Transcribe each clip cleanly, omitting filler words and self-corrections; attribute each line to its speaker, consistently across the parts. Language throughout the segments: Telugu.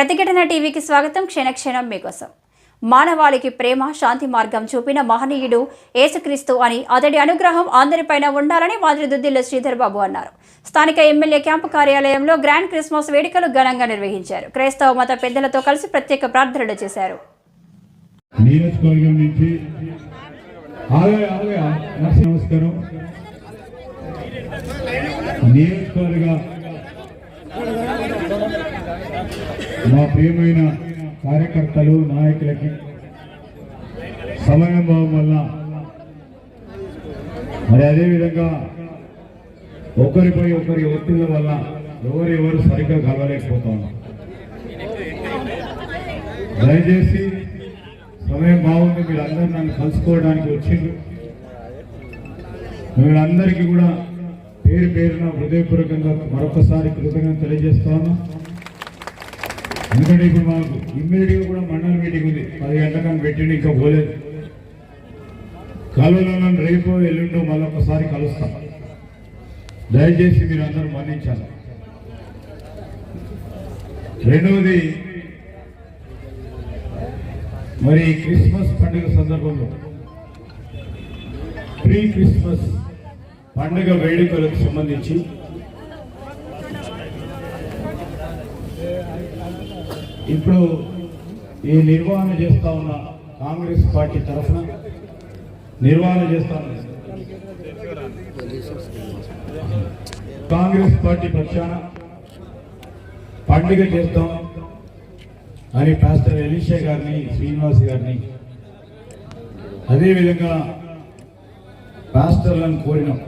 Speaker 1: ప్రతిఘటన టీవీకి స్వాగతం. క్షణక్షణం మీకోసం. మానవాళికి ప్రేమ శాంతి మార్గం చూపిన మహనీయుడు యేసుక్రీస్తు అని అతడి అనుగ్రహం అందరిపైన ఉండాలని మాదిరి దుద్దిల్ల శ్రీధర్ బాబు అన్నారు. స్థానిక ఎమ్మెల్యే క్యాంపు కార్యాలయంలో గ్రాండ్ క్రిస్మస్ వేడుకలు ఘనంగా నిర్వహించారు. క్రైస్తవ మత పెద్దలతో కలిసి ప్రత్యేక ప్రార్థనలు చేశారు.
Speaker 2: మా ప్రియమైన కార్యకర్తలు నాయకులకి సమయం భావం వల్ల మరి అదేవిధంగా ఒకరిపై ఒకరి ఒత్తిళ్ల వల్ల ఎవరెవరు సరిగ్గా కలవలేకపోతాం. దయచేసి సమయం బాగుంది, మీరందరూ నన్ను కలుసుకోవడానికి వచ్చిండ్రు. మీరందరికీ కూడా పేరు పేరున హృదయపూర్వకంగా మరొకసారి కృతజ్ఞత తెలియజేస్తాను. ఎందుకంటే ఇప్పుడు మాకు ఇమ్మీడియట్గా కూడా మండల మీటింగ్ ఉంది, 10 గంటలకు పెట్టిండి, ఇంకా పోలేదు. కలవలను రేపు ఎల్లుండో మళ్ళొకసారి కలుస్తాం. దయచేసి మీరు అందరూ మన్నించాలి. రెండవది, మరి క్రిస్మస్ పండుగ సందర్భంలో ప్రీ క్రిస్మస్ పండుగ వేడుకలకు సంబంధించి ఇప్పుడు ఈ నిర్వహణ చేస్తా ఉన్న కాంగ్రెస్ పార్టీ తరఫున నిర్వహణ చేస్తా కాంగ్రెస్ పార్టీ పక్షాన పండుగ చేస్తాం అని పాస్టర్ ఎలీషా గారిని, శ్రీనివాస్ గారిని, అదేవిధంగా పాస్టర్లను కోరినాం.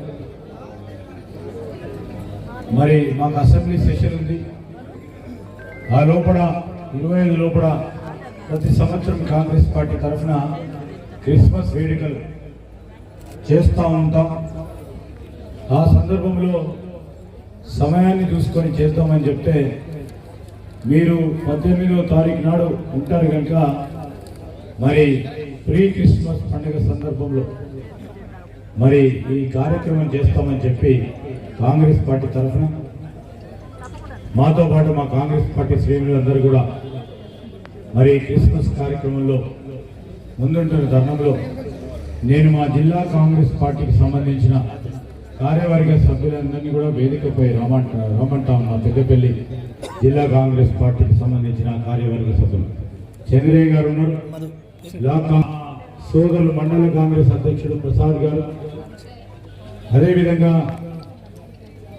Speaker 2: మరి మాకు అసెంబ్లీ సెషన్ ఉంది, ఆ లోపల 25 లోపల ప్రతి సంవత్సరం కాంగ్రెస్ పార్టీ తరఫున క్రిస్మస్ వేడుకలు చేస్తూ ఉంటాం. ఆ సందర్భంలో సమయాన్ని చూసుకొని చేద్దామని చెప్తే మీరు 18వ తారీఖు నాడు ఉంటారు కనుక మరి ప్రీ క్రిస్మస్ పండుగ సందర్భంలో మరి ఈ కార్యక్రమం చేస్తామని చెప్పి కాంగ్రెస్ పార్టీ తరఫున మాతో పాటు మా కాంగ్రెస్ పార్టీ శ్రేణులందరూ కూడా మరి క్రిస్మస్ కార్యక్రమంలో ముందుంటున్న తరుణంలో నేను మా జిల్లా కాంగ్రెస్ పార్టీకి సంబంధించిన కార్యవర్గ సభ్యులందరినీ కూడా వేదికపై రమ్మంటాం. మా పెద్దపల్లి జిల్లా కాంగ్రెస్ పార్టీకి సంబంధించిన కార్యవర్గ సభ్యులు చంద్రయ్య గారు ఉన్నారు, సోదరులు మండల కాంగ్రెస్ అధ్యక్షుడు ప్రసాద్ గారు, అదేవిధంగా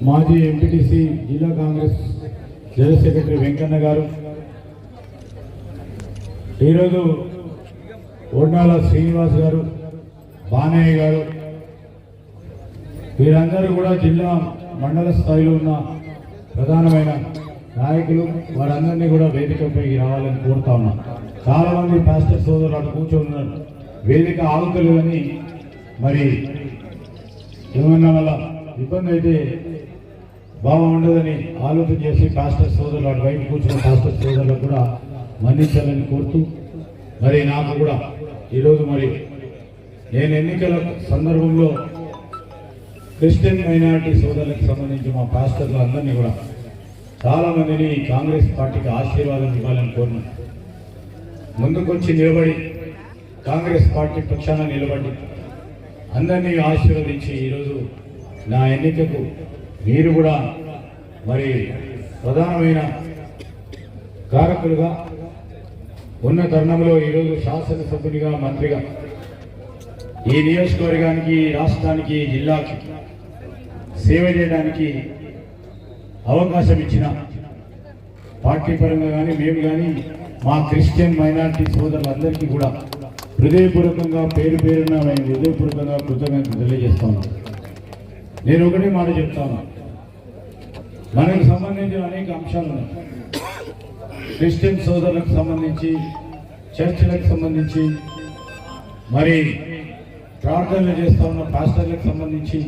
Speaker 2: మాజీ ఎంపీటీసీ జిల్లా కాంగ్రెస్ జనరల్ సెక్రటరీ వెంకన్న గారు, ఈరోజు ఓడ్నాల శ్రీనివాస్ గారు, బానయ్య గారు, వీరందరూ కూడా జిల్లా మండల స్థాయిలో ఉన్న ప్రధానమైన నాయకులు. వారందరినీ కూడా వేదికపై రావాలని కోరుతా ఉన్నాం. చాలా మంది పాస్టర్ సోదరులు అటు కూర్చోన్నారు, వేదిక ఆగుతలేదని మరి ఏమన్నా వల్ల ఇబ్బంది అయితే బాగుండదని ఆలోచన చేసి పాస్టర్ సోదరులు అటు బయట కూర్చున్న పాస్టర్ సోదరులకు కూడా మన్నించాలని కోరుతూ, మరి నాకు కూడా ఈరోజు మరి నేను ఎన్నికల సందర్భంలో క్రిస్టియన్ మైనారిటీ సోదరులకు సంబంధించి మా పాస్టర్లు అందరినీ కూడా చాలామందిని కాంగ్రెస్ పార్టీకి ఆశీర్వాదం ఇవ్వాలని కోరినాను. ముందుకొచ్చి నిలబడి కాంగ్రెస్ పార్టీ పక్షాన నిలబడి అందరినీ ఆశీర్వదించి ఈరోజు నా ఎన్నికకు మీరు కూడా మరి ప్రధానమైన కారకులుగా ఉన్న తరుణంలో ఈరోజు శాసనసభ్యునిగా, మంత్రిగా ఈ నియోజకవర్గానికి, రాష్ట్రానికి, జిల్లాకి సేవ చేయడానికి అవకాశం ఇచ్చిన పార్టీ పరంగా కానీ మేము కానీ మా క్రిస్టియన్ మైనారిటీ సోదరులందరికీ కూడా హృదయపూర్వకంగా పేరు పేరున హృదయపూర్వకంగా కృతజ్ఞతలు తెలియజేస్తాను. నేను ఒకటే మాట చెప్తాను, మనకు సంబంధించిన అనేక అంశాలు ఉన్నాయి. క్రిస్టియన్ సోదరులకు సంబంధించి, చర్చిలకు సంబంధించి, మరి ప్రార్థనలు చేస్తూ ఉన్న పాస్టర్లకు సంబంధించి,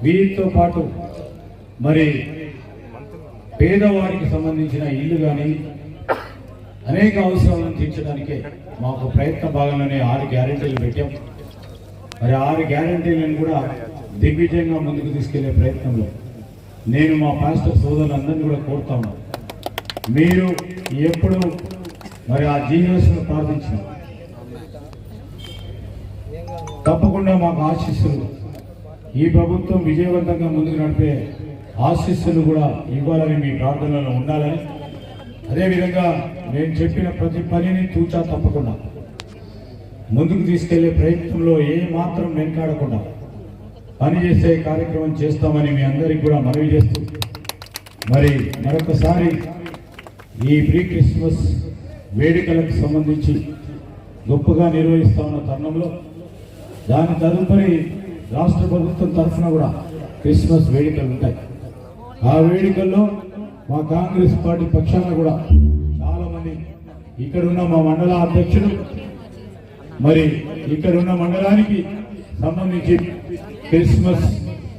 Speaker 2: వీటితో పాటు మరి పేదవారికి సంబంధించిన ఇల్లు కానీ అనేక అవసరాలను తీర్చడానికే మాకు ప్రయత్న భాగంలోనే 6 గ్యారెంటీలు పెట్టాం. మరి 6 గ్యారెంటీలను కూడా దిగ్విజయంగా ముందుకు తీసుకెళ్లే ప్రయత్నంలో నేను మా పాస్టర్ సోదరులందరినీ కూడా కోరుతా ఉన్నాను. మీరు ఎప్పుడు మరి ఆ జీసస్ను ప్రార్థించినాం. తప్పకుండా మాకు ఆశీస్సులు, ఈ ప్రభుత్వం విజయవంతంగా ముందుకు నడిపే ఆశీస్సులు కూడా ఇవ్వాలని మీ ప్రార్థనలో ఉండాలని, అదేవిధంగా నేను చెప్పిన ప్రతి పనిని తూచా తప్పకుండా ముందుకు తీసుకెళ్లే ప్రయత్నంలో ఏ మాత్రం వెనకాడకుండా పనిచేసే కార్యక్రమం చేస్తామని మీ అందరికీ కూడా మనవి చేస్తూ, మరి మరొకసారి ఈ ప్రీ క్రిస్మస్ వేడుకలకు సంబంధించి గొప్పగా నిర్వహిస్తా ఉన్న తరుణంలో దాని తదుపరి రాష్ట్ర ప్రభుత్వం తరఫున కూడా క్రిస్మస్ వేడుకలు ఉంటాయి. ఆ వేడుకల్లో మా కాంగ్రెస్ పార్టీ పక్షాన కూడా చాలామంది ఇక్కడున్న మా మండల అధ్యక్షుడు, మరి ఇక్కడున్న మండలానికి సంబంధించి క్రిస్మస్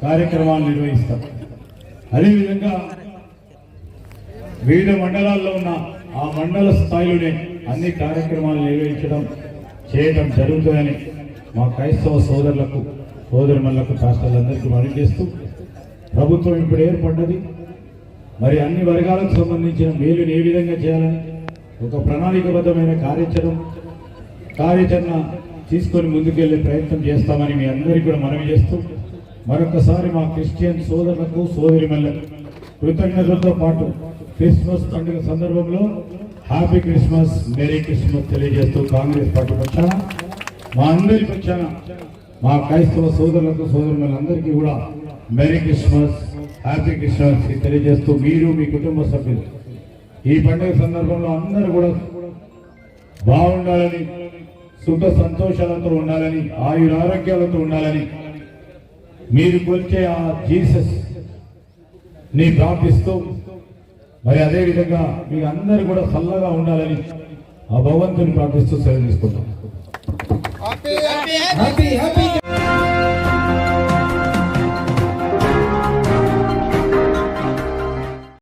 Speaker 2: కార్యక్రమాలు నిర్వహిస్తాం. అదేవిధంగా వివిధ మండలాల్లో ఉన్న ఆ మండల స్థాయిలోనే అన్ని కార్యక్రమాలు చేయడం జరుగుతుందని మా క్రైస్తవ సోదరులకు సోదరులకు పాస్టర్లందరికీ మనవి చేస్తూ, ప్రభుత్వం ఇప్పుడు ఏర్పడ్డది, మరి అన్ని వర్గాలకు సంబంధించిన మేలుని ఏ విధంగా చేయాలని ఒక ప్రణాళికబద్ధమైన కార్యాచరణ తీసుకొని ముందుకెళ్లే ప్రయత్నం చేస్తామని మీ అందరికీ కూడా మనవి చేస్తూ, మరొకసారి మా క్రిస్టియన్ సోదరులకు సోదరిమణులకు కృతజ్ఞతలతో పాటు క్రిస్మస్ పండుగ సందర్భంలో హ్యాపీ క్రిస్మస్, మేరీ క్రిస్మస్ తెలియజేస్తూ కాంగ్రెస్ పార్టీ పక్షాన మా అందరి పక్షాన మా క్రైస్తవ సోదరులకు సోదరులందరికీ కూడా మేరీ క్రిస్మస్, హ్యాపీ క్రిస్మస్ తెలియజేస్తూ, మీరు మీ కుటుంబ సభ్యులు ఈ పండుగ సందర్భంలో అందరూ కూడా బాగుండాలని, సుఖ సంతోషాలతో ఉండాలని, ఆయురారోగ్యాలతో ఉండాలని, మీరు కొలిచే ఆ జీసస్ ని ప్రార్థిస్తూ, మరి అదేవిధంగా మీ అందరూ కూడా చల్లగా ఉండాలని ఆ భగవంతుని ప్రార్థిస్తూ సెలవు తీసుకుంటాం.
Speaker 3: హ్యాపీ